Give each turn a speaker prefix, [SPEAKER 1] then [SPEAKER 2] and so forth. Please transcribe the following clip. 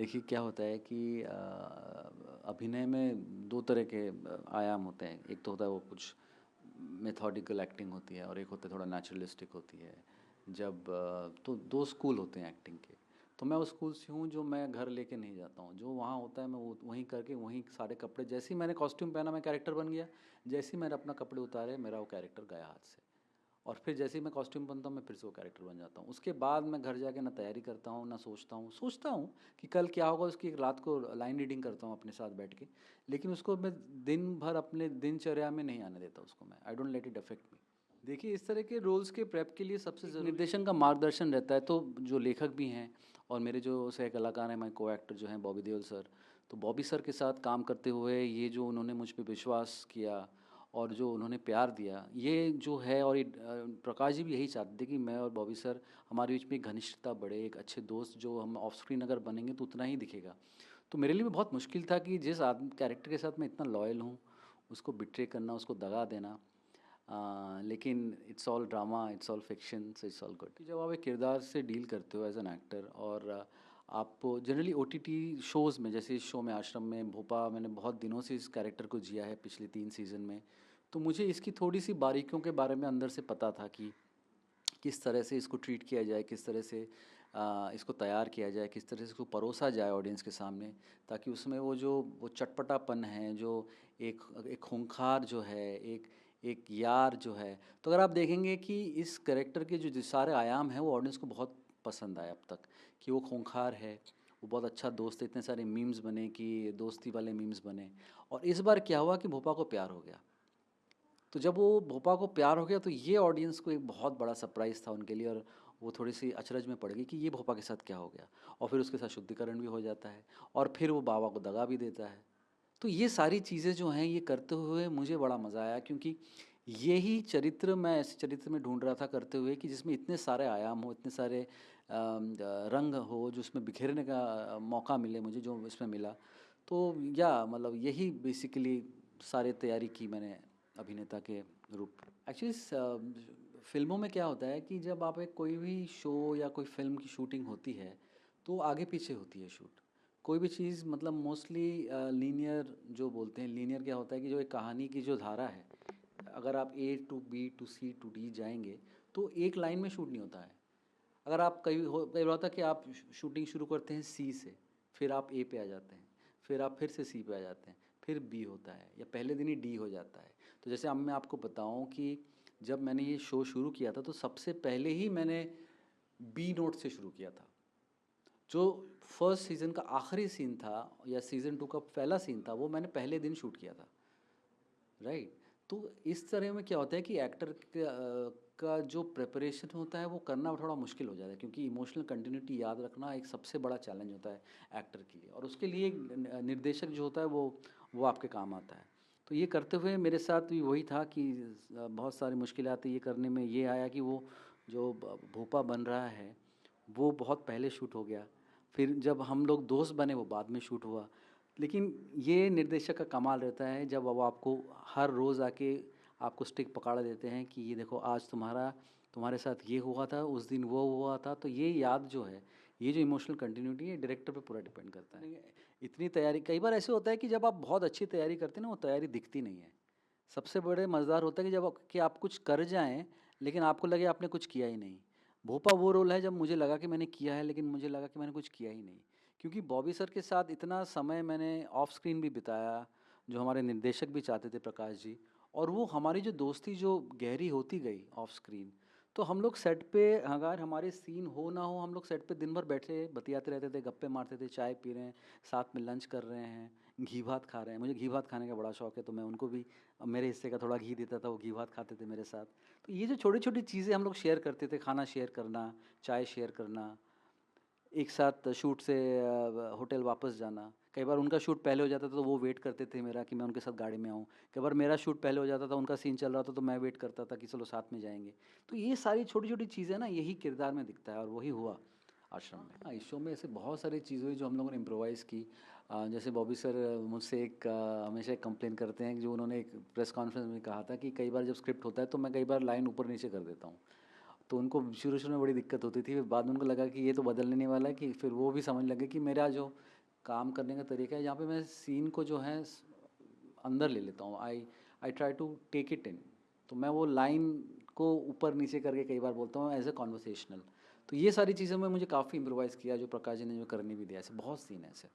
[SPEAKER 1] देखिए क्या होता है कि अभिनय में 2 तरह के आयाम होते हैं। एक तो होता है वो कुछ मेथोडिकल एक्टिंग होती है और एक होता है थोड़ा नेचुरलिस्टिक होती है। जब तो 2 स्कूल होते हैं एक्टिंग के। तो मैं उस स्कूल से हूँ जो मैं घर लेके नहीं जाता हूँ। जो वहाँ होता है मैं वो वहीं करके वहीं सारे कपड़े जैसे ही मैंने कॉस्ट्यूम पहना मैं कैरेक्टर बन गया। जैसे ही मैंने अपना कपड़े उतारे मेरा वो कैरेक्टर गया हाथ से। और फिर जैसे ही मैं कॉस्ट्यूम बनता हूँ मैं फिर से वो कैरेक्टर बन जाता हूँ। उसके बाद मैं घर जाके ना तैयारी करता हूँ ना सोचता हूँ कि कल क्या होगा। उसकी एक रात को लाइन रीडिंग करता हूँ अपने साथ बैठ के। लेकिन उसको मैं दिन भर अपने दिनचर्या में नहीं आने देता उसको। मैं I don't let it affect me. देखिए इस तरह के रोल्स के प्रेप के लिए सबसे ज़रूरी निर्देशन का मार्गदर्शन रहता है। तो जो लेखक भी हैं और मेरे जो सह कलाकार हैं, माय को एक्टर जो हैं बॉबी देओल सर, तो बॉबी सर के साथ काम करते हुए ये जो उन्होंने मुझ पे विश्वास किया और जो उन्होंने प्यार दिया ये जो है। और ये प्रकाश जी भी यही चाहते थे कि मैं और बॉबी सर हमारे बीच में एक घनिष्ठता बढ़े, एक अच्छे दोस्त जो हम ऑफ स्क्रीन अगर बनेंगे तो उतना ही दिखेगा। तो मेरे लिए भी बहुत मुश्किल था कि जिस आदमी कैरेक्टर के साथ मैं इतना लॉयल हूँ उसको बिट्रे करना, उसको दगा देना। लेकिन it's all drama, it's all fiction, so it's all good. जब आप एक किरदार से डील करते हो एज एन एक्टर और आप जनरली ओटीटी शोज़ में, जैसे इस शो में आश्रम में भोपा, मैंने बहुत दिनों से इस कैरेक्टर को जिया है पिछले 3 सीज़न में। तो मुझे इसकी थोड़ी सी बारीकियों के बारे में अंदर से पता था कि किस तरह से इसको ट्रीट किया जाए, किस तरह से इसको तैयार किया जाए, किस तरह से इसको परोसा जाए ऑडियंस के सामने, ताकि उसमें वो चटपटापन है, जो एक एक खूंखार जो है, एक एक यार जो है। तो अगर आप देखेंगे कि इस कैरेक्टर के जो सारे आयाम हैं वो ऑडियंस को बहुत पसंद आए अब तक। कि वो खूंखार है, वो बहुत अच्छा दोस्त है, इतने सारे मीम्स बने कि दोस्ती वाले मीम्स बने। और इस बार क्या हुआ कि भोपा को प्यार हो गया। तो जब वो भोपा को प्यार हो गया तो ये ऑडियंस को एक बहुत बड़ा सरप्राइज़ था उनके लिए। और वो थोड़ी सी अचरज में पड़ गई कि ये भोपा के साथ क्या हो गया। और फिर उसके साथ शुद्धिकरण भी हो जाता है और फिर वो बाबा को दगा भी देता है। तो ये सारी चीज़ें जो हैं ये करते हुए मुझे बड़ा मज़ा आया, क्योंकि यही चरित्र मैं ऐसे चरित्र में ढूंढ रहा था करते हुए कि जिसमें इतने सारे आयाम हो, इतने सारे रंग हो, जो उसमें बिखेरने का मौका मिले मुझे, जो इसमें मिला। तो या मतलब यही बेसिकली सारे तैयारी की मैंने अभिनेता के रूप। एक्चुअली फिल्मों में क्या होता है कि जब आप एक कोई भी शो या कोई फिल्म की शूटिंग होती है तो आगे पीछे होती है शूट। कोई भी चीज़ मतलब मोस्टली लीनियर जो बोलते हैं। लीनियर क्या होता है कि जो एक कहानी की जो धारा है, अगर आप A to B to C to D जाएंगे तो एक लाइन में शूट नहीं होता है। अगर आप कई बार होता है कि आप शूटिंग शुरू करते हैं सी से, फिर आप ए पे आ जाते हैं, फिर आप फिर से सी पे आ जाते हैं, फिर बी होता है या पहले दिन ही डी हो जाता है। तो जैसे अब मैं आपको बताऊं कि जब मैंने ये शो शुरू किया था तो सबसे पहले ही मैंने बी नोट से शुरू किया था। जो फर्स्ट सीज़न का आखिरी सीन था या सीज़न 2 का पहला सीन था वो मैंने पहले दिन शूट किया था। राइट। तो इस तरह में क्या होता है कि एक्टर का जो प्रिपरेशन होता है वो करना थोड़ा मुश्किल हो जाता है, क्योंकि इमोशनल कंटिन्यूटी याद रखना एक सबसे बड़ा चैलेंज होता है एक्टर के लिए। और उसके लिए एक निर्देशक जो होता है वो आपके काम आता है। तो ये करते हुए मेरे साथ भी वही था कि बहुत सारी मुश्किलात ये करने में ये आया कि वो जो भोपा बन रहा है वो बहुत पहले शूट हो गया। फिर जब हम लोग दोस्त बने वो बाद में शूट हुआ। लेकिन ये निर्देशक का कमाल रहता है जब वो आपको हर रोज़ आके आपको स्टिक पकड़ा देते हैं कि ये देखो आज तुम्हारे साथ ये हुआ था, उस दिन वो हुआ था। तो ये याद जो है, ये जो इमोशनल कंटिन्यूटी है डायरेक्टर पे पूरा डिपेंड करता है। इतनी तैयारी, कई बार ऐसे होता है कि जब आप बहुत अच्छी तैयारी करते हैं ना वो तैयारी दिखती नहीं है। सबसे बड़े मज़ेदार होता है कि जब आप कुछ कर जाएं लेकिन आपको लगे आपने कुछ किया ही नहीं। भोपा वो रोल है जब मुझे लगा कि मैंने किया है लेकिन मुझे लगा कि मैंने कुछ किया ही नहीं। क्योंकि बॉबी सर के साथ इतना समय मैंने ऑफ स्क्रीन भी बिताया, जो हमारे निर्देशक भी चाहते थे प्रकाश जी। और वो हमारी जो दोस्ती जो गहरी होती गई ऑफ स्क्रीन। तो हम लोग सेट पे, अगर हमारे सीन हो ना हो, हम लोग सेट पे दिन भर बैठे बतियाते रहते थे, गप्पे मारते थे, चाय पी रहे हैं, साथ में लंच कर रहे हैं, घी भात खा रहे हैं। मुझे घी भात खाने का बड़ा शौक है तो मैं उनको भी मेरे हिस्से का थोड़ा घी देता था, वो घी भात खाते थे मेरे साथ। तो ये जो छोटी छोटी चीज़ें हम लोग शेयर करते थे, खाना शेयर करना, चाय शेयर करना, एक साथ शूट से होटल वापस जाना। कई बार उनका शूट पहले हो जाता था तो वो वेट करते थे मेरा कि मैं उनके साथ गाड़ी में आऊँ। कई बार मेरा शूट पहले हो जाता था, उनका सीन चल रहा था तो मैं वेट करता था कि चलो साथ में जाएंगे। तो ये सारी छोटी छोटी चीज़ें ना यही किरदार में दिखता है और वही हुआ आश्रम में। हाँ, इस शो में ऐसे बहुत सारी चीज़ें हुई जो हम लोगों ने इम्प्रोवाइज़ की। जैसे बॉबी सर मुझसे एक हमेशा एक कंप्लेन करते हैं कि जो उन्होंने एक प्रेस कॉन्फ्रेंस में कहा था कि कई बार जब स्क्रिप्ट होता है तो मैं कई बार लाइन ऊपर नीचे कर देता हूँ। तो उनको शुरू शुरू में बड़ी दिक्कत होती थी, फिर बाद में उनको लगा कि ये तो बदलने नहीं वाला है, कि फिर वो भी समझ लगे कि मेरा जो काम करने का तरीका है जहाँ पे मैं सीन को जो है अंदर ले लेता हूँ। I I try to take it in. तो मैं वो लाइन को ऊपर नीचे करके कई बार बोलता हूँ एज ए कॉन्वर्सेशनल। तो ये सारी चीज़ें में मुझे काफ़ी इम्प्रोवाइज़ किया, जो प्रकाश जी ने जो करने भी दिया, ऐसे बहुत सीन है ऐसे।